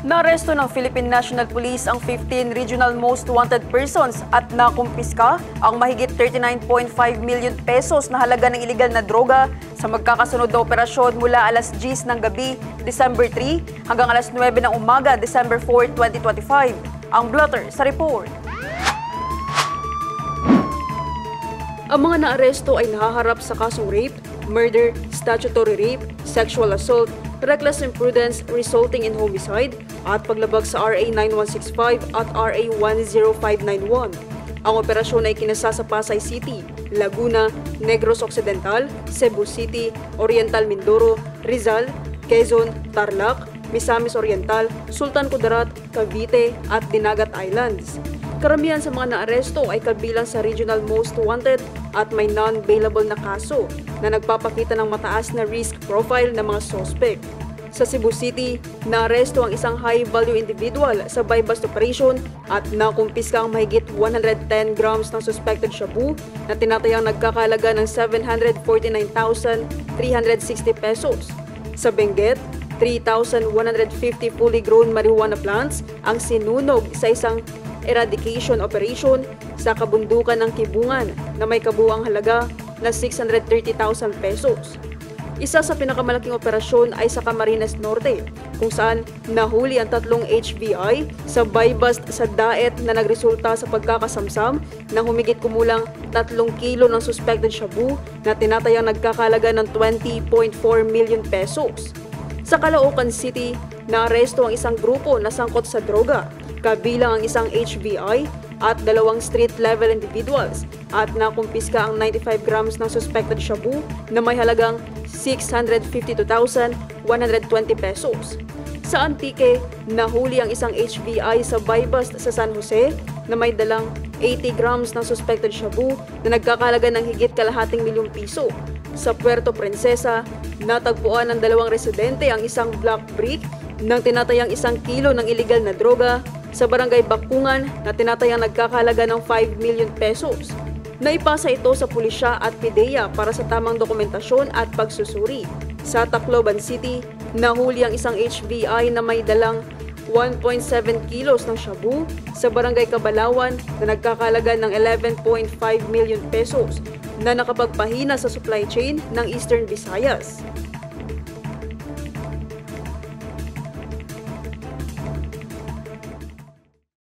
Naaresto ng Philippine National Police ang 15 regional most wanted persons at nakumpiska ang mahigit 39.5 million pesos na halaga ng iligal na droga sa magkakasunod na operasyon mula alas 10 ng gabi, December 3 hanggang alas 9 ng umaga, December 4, 2025. Ang blotter sa report. Ang mga naaresto ay nahaharap sa kasong rape, murder, statutory rape, sexual assault, reckless imprudence resulting in homicide, at paglabag sa RA 9165 at RA 10591. Ang operasyon ay kinasa sa Pasay City, Laguna, Negros Occidental, Cebu City, Oriental Mindoro, Rizal, Quezon, Tarlac, Misamis Oriental, Sultan Kudarat, Cavite at Dinagat Islands. Karamihan sa mga naaresto ay kabilang sa regional most wanted at may non-bailable na kaso na nagpapakita ng mataas na risk profile ng mga suspect. Sa Cebu City, naaresto ang isang high-value individual sa buy-bust operation at nakumpiska ang mahigit 110 grams ng suspected shabu na tinatayang nagkakalaga ng 749,360 pesos. Sa Benguet, 3,150 fully grown marijuana plants ang sinunog sa isang eradication operation sa kabundukan ng Kibungan na may kabuuang halaga na 630,000 pesos. Isa sa pinakamalaking operasyon ay sa Camarines Norte, kung saan nahuli ang 3 HVI sa buy-bust sa Daet na nagresulta sa pagkakasamsam ng humigit kumulang 3 kilo ng suspected shabu na tinatayang nagkakalaga ng 20.4 million pesos. Sa Caloocan City, naaresto ang isang grupo na sangkot sa droga, kabilang ang isang HVI at 2 street-level individuals at nakumpiska ang 95 grams ng suspected shabu na may halagang 652,120 pesos. Sa Antique, nahuli ang isang HVI sa buy-bust sa San Jose na may dalang 80 grams ng suspected shabu na nagkakalaga ng higit kalahating milyong piso. Sa Puerto Princesa, natagpuan ng 2 residente ang isang black brick ng tinatayang 1 kilo ng iligal na droga sa barangay Bakungan na tinatayang nagkakalaga ng 5 million pesos. Naipasa ito sa pulisya at PIDEA para sa tamang dokumentasyon at pagsusuri. Sa Tacloban City, nahuli ang isang HVI na may dalang 1.7 kilos ng shabu sa barangay Kabalawan na nagkakalaga ng 11.5 million pesos na nakapagpahina sa supply chain ng Eastern Visayas.